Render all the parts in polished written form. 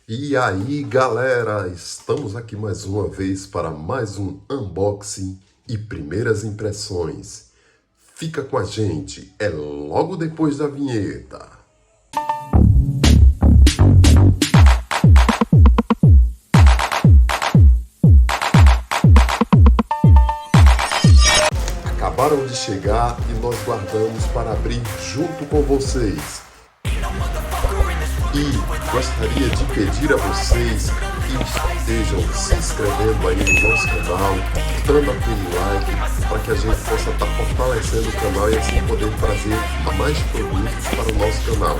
E aí, galera, estamos aqui mais uma vez para mais um unboxing e primeiras impressões. Fica com a gente, é logo depois da vinheta. Acabaram de chegar e nós guardamos para abrir junto com vocês. E gostaria de pedir a vocês que estejam se inscrevendo aí no nosso canal, dando aquele like, para que a gente possa estar fortalecendo o canal e assim poder trazer mais produtos para o nosso canal.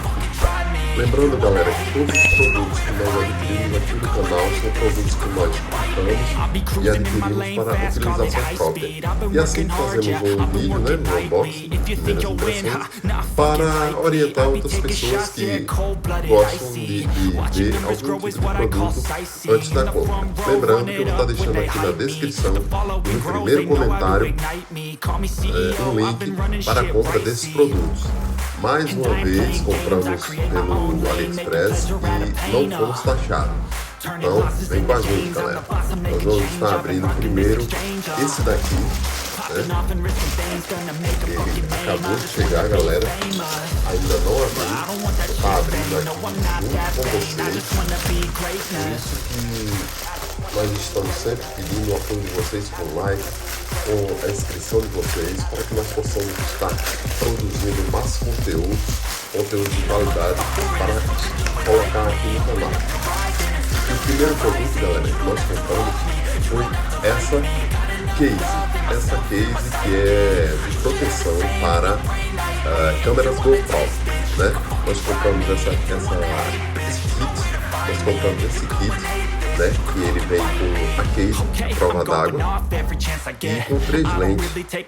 Lembrando, galera, que todos os produtos que nós adquirimos aqui no canal são produtos que nós compramos e adquirimos para utilização própria. E assim fazemos um vídeo, um unboxing, primeiras impressões, para orientar outras pessoas que gostam de ver algum tipo de produto antes da compra. Lembrando que eu vou estar deixando aqui na descrição e no primeiro comentário um link para a compra desses produtos. Mais uma vez compramos pelo AliExpress e não fomos taxados. Então vem com a gente, galera. Nós vamos estar abrindo primeiro esse daqui, né? Ele acabou de chegar, galera. Ainda não abriu. Vou estar abrindo aqui junto com vocês. Por isso que nós estamos sempre pedindo o apoio de vocês com like, com a inscrição de vocês, para que nós possamos estar produzindo mais conteúdo de qualidade para colocar aqui no canal. E o primeiro produto, galera, que nós compramos foi essa case que é de proteção para câmeras GoPro, né? Nós compramos esse kit, né, que ele vem com a case prova d'água e com 3 lentes de 3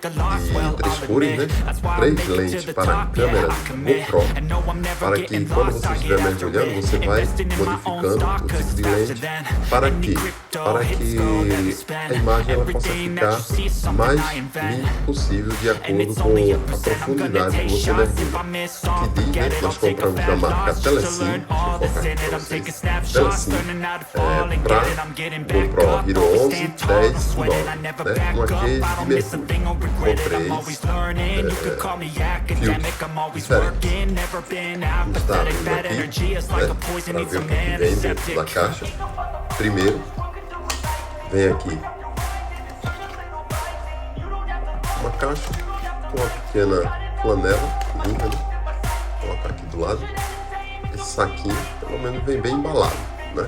cores, né? 3 lentes para câmeras GoPro, para que quando você estiver mergulhando, você vai modificando o tipo de lente para que a imagem ela possa ficar mais limpa possível de acordo com a profundidade que você mergulha. Que diz, né? Nós compramos da marca Telesim, para GoPro Hero 11, 10, 9, né? Uma case de mergulho com 3 fios diferentes. Vamos estar abrindo aqui, né, para ver o que vem dentro da caixa. Primeiro, vem aqui uma caixa com uma pequena flanela limpa, né? Vou colocar aqui do lado. Esse saquinho, pelo menos, vem bem embalado, né?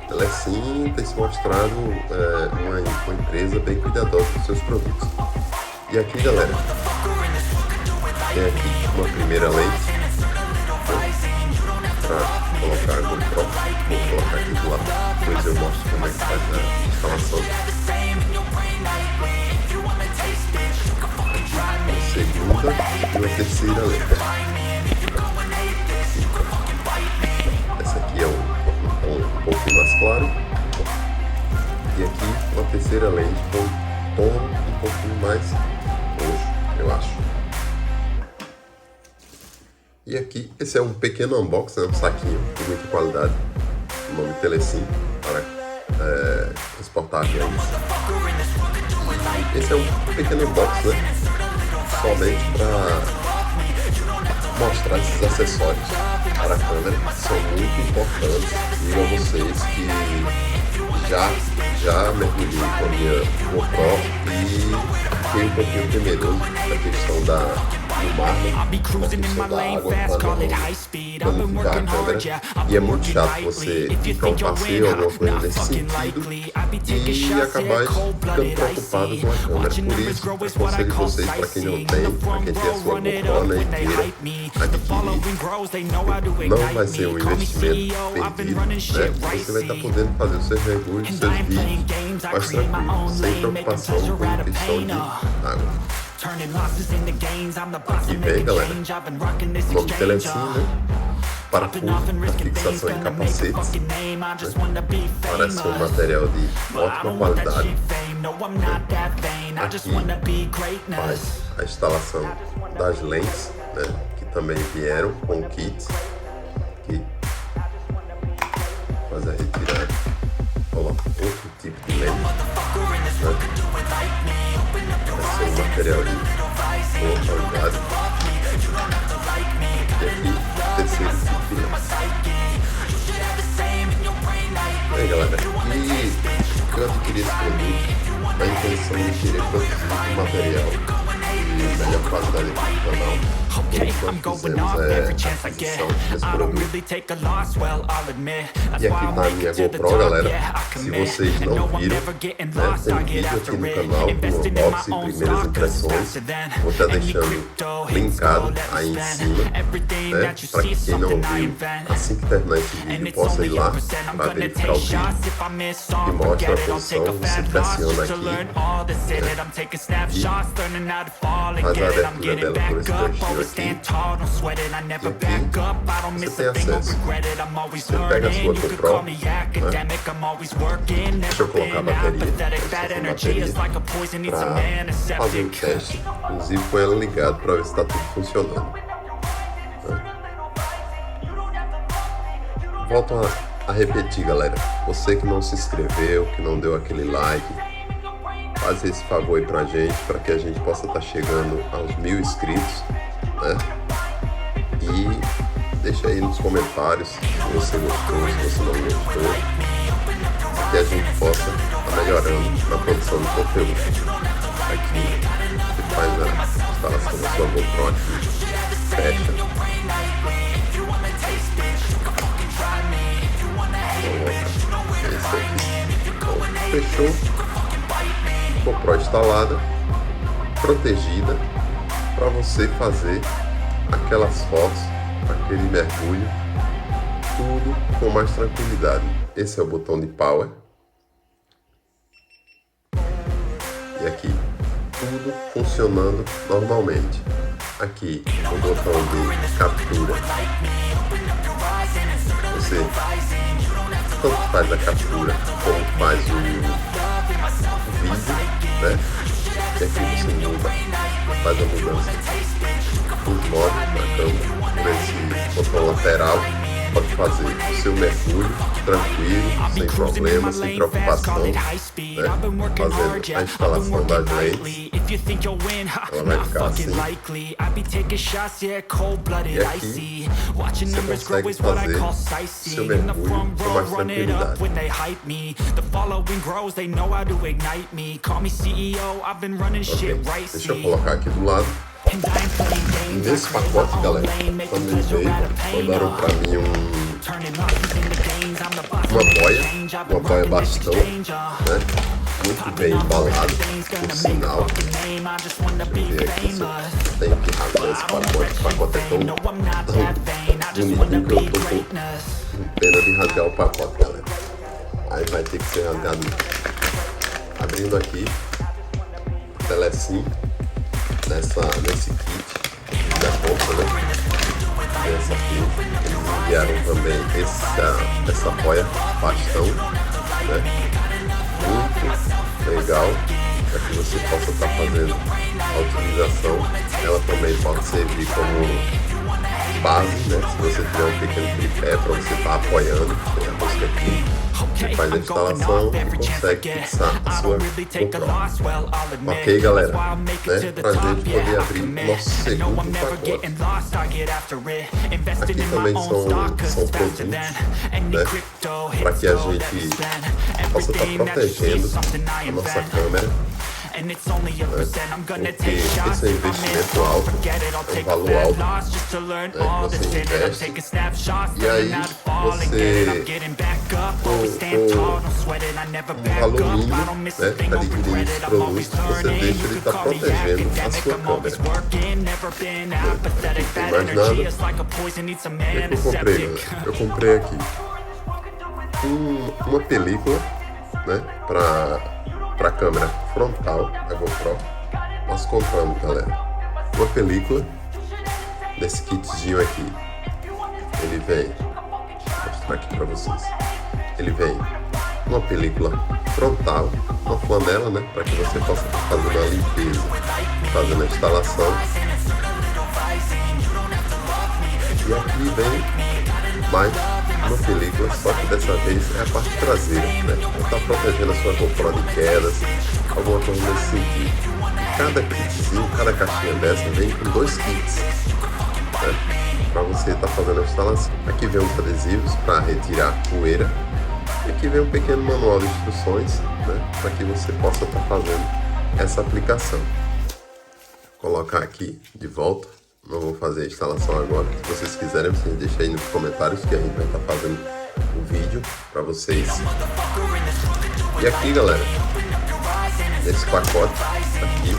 Ela sim tem se mostrado uma empresa bem cuidadosa com seus produtos. E aqui, galera, tem aqui uma primeira lente, né, para colocar a GoPro. Vou colocar aqui do lado, depois eu mostro como é que faz a instalação. A segunda e uma terceira lente. Essa aqui é um pouco mais claro, e aqui uma terceira lente com um tom um pouquinho mais roxo, eu acho. E aqui, esse é um pequeno unboxing, um saquinho de muita qualidade, o nome Telesim, para transportar aviões. Esse é um pequeno unboxing, né? Somente para mostrar esses acessórios para a câmera, que são muito importantes. Digo a vocês que já mergulhei com a minha GoPro e fiquei um pouquinho temeroso da questão do mar, da questão da água, para não ficar a câmera. E é muito chato você ir para um passeio ou alguma coisa nesse sentido e acabar ficando preocupado com a câmera. Por isso, aconselho vocês, para quem não tem, para quem tem a sua GoPro, né, e queira adquirir, não vai ser um investimento perdido, né? Você vai estar podendo fazer os seus mergulhos, os seus vídeos mais tranquilos, sem preocupação com questão de água. Aqui vem, galera, o nome Telesim, né? Parafuso para fixação em capacetes, né? Parece um material de ótima qualidade. Aqui faz a instalação das lentes, né, que também vieram com o kit. Aqui fazer a retirada. Coloca outro tipo de lente, né? Vai ser um material de boa qualidade. E aqui, terceiro tipo de lente. Aí galera, e eu adquiri esse produto com a intenção de querer produzir um material de melhor qualidade aqui no canal. I'm going off every chance I get. I don't really take a loss, well, I'll admit. E aqui na minha GoPro, galera, se vocês não viram, né, tem um vídeo aqui no canal do unboxing primeiras impressões. Vou estar deixando linkado aí em cima, né, para que quem não viu, assim que terminar esse vídeo, possa ir lá para verificar o vídeo que mostra a posição. Você pressiona aqui, né, e faz a abertura dela por esse cantinho aqui. E aqui você tem acesso. Você pega a sua GoPro, né? Deixa eu colocar a bateria para fazer o teste. Inclusive com ela ligado para ver se está tudo funcionando, né? Volto a repetir, galera. Você que não se inscreveu, que não deu aquele like, faz esse favor aí pra gente, para que a gente possa estar chegando aos 1000 inscritos, né? E deixa aí nos comentários se você gostou, se você não gostou, para que a gente possa estar melhorando na produção de conteúdo. Aqui você faz a instalação da sua GoPro aqui, fecha, coloca esse aqui, então, fechou, GoPro instalada, protegida, para você fazer aquelas fotos, aquele mergulho, tudo com mais tranquilidade. Esse é o botão de power. E aqui, tudo funcionando normalmente. Aqui, o botão de captura. Você tanto faz a captura, como faz o vídeo, né? E aqui você muda, faz a mudança dos modos na câmera, por esse botão lateral, pode fazer o seu mergulho tranquilo, sem problema, sem preocupação, né? Fazendo a instalação das lentes, ela vai ficar assim. E aqui você consegue fazer o seu mergulho com mais tranquilidade. Ok, deixa eu colocar aqui do lado. Nesse pacote, galera, quando ele veio, mandaram pra mim uma boia bastão, né? Muito bem embalado, por sinal. Deixa eu ver aqui se eu tenho que rasgar esse pacote. O pacote é tão bonitinho que eu tô com pena de rasgar o pacote, galera. Aí vai ter que ser rasgado. Abrindo aqui, telecinho. Nesse kit da compra, né? Essa aqui, eles enviaram também essa boia bastão, né? Muito legal, para que você possa estar fazendo a utilização. Ela também pode servir como base, né? Se você tiver um pequeno tripé para você estar apoiando, tem a música aqui. Faz a instalação e consegue fixar a sua GoPro. Ok, galera? Né? Pra gente poder abrir o nosso segundo pacote. Aqui também são produtos, né? Para que a gente possa estar protegendo a nossa câmera. Porque esse é um investimento alto, é um valor alto, né, que você investe, e aí você, com um valor mínimo, né, está adquirindo esses produtos, você deixa ele estar protegendo a sua câmera. Não tem mais nada. O que eu comprei, galera? Eu comprei aqui uma película, né, para a câmera frontal da GoPro. Nós compramos, galera, uma película desse kitzinho aqui. Ele vem, vou mostrar aqui para vocês. Ele vem uma película frontal, uma flanela, né, para que você possa estar fazendo a limpeza, fazendo a instalação. E aqui vem mais uma película, só que dessa vez é a parte traseira, né? Está protegendo a sua GoPro de quedas, alguma coisa nesse sentido. E cada kitzinho, cada caixinha dessa vem com 2 kits, né? Para você estar fazendo a instalação. Aqui vem os adesivos para retirar poeira. E aqui vem um pequeno manual de instruções, né? Para que você possa estar fazendo essa aplicação. Vou colocar aqui de volta. Não vou fazer a instalação agora. Se vocês quiserem, vocês deixem aí nos comentários que a gente vai estar fazendo o vídeo para vocês. E aqui, galera, nesse pacote aqui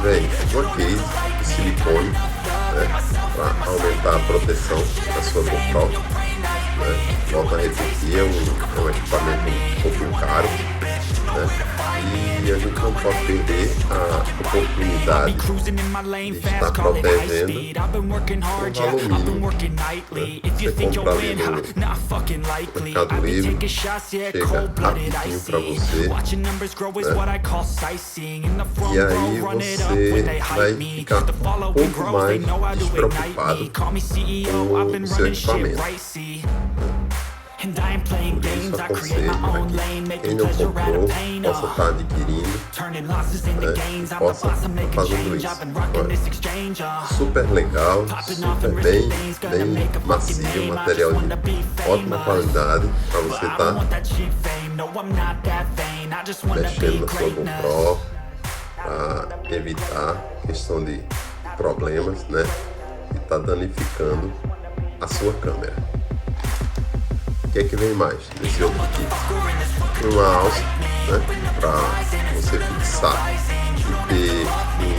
vem uma case de silicone, né, para aumentar a proteção da sua GoPro, né? Volto a repetir, é um equipamento um pouquinho caro, né? E a gente não pode perder a oportunidade de estar protegendo um valor mínimo, né? Você compra ali no Mercado Livre, chega rapidinho para você, né? E aí você vai ficar um pouco mais despreocupado com o seu equipamento. Por isso aconselho que quem não comprou possa estar adquirindo, né, e possa estar fazendo isso. Olha, super legal, super bem macio, material de ótima qualidade para você estar mexendo na sua GoPro para evitar questão de problemas, né, e tá danificando a sua câmera. O que é que vem mais desse outro kit? Uma alça, né, para você fixar e ter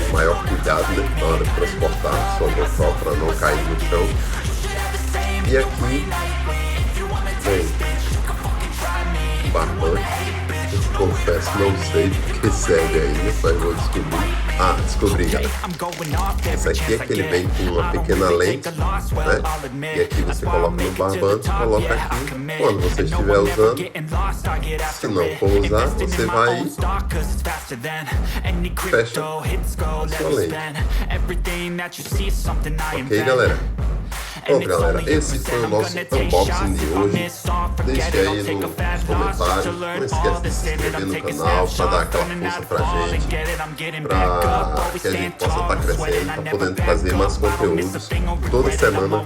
um maior cuidado, né, na hora de transportar sua GoPro para não cair no chão. E aqui vem um barbante. Eu confesso, não sei porque serve ainda, mas vou descobrir. Descobri, galera. Esse aqui é que ele vem com uma pequena lente, né? E aqui você coloca no barbante, coloca aqui. Quando você estiver usando, se não for usar, você vai e fecha a sua lente. Ok, galera? Bom, galera, esse foi o nosso unboxing de hoje. Deixe aí nos comentários. Não esquece de se inscrever no canal para dar aquela força pra gente, para que a gente possa estar crescendo, para poder fazer mais conteúdos. Toda semana um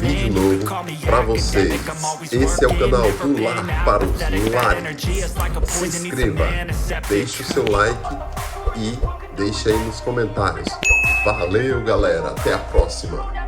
vídeo novo para vocês. Esse é o canal do Lar para os Lares. Se inscreva, deixe o seu like e deixe aí nos comentários. Valeu, galera, até a próxima.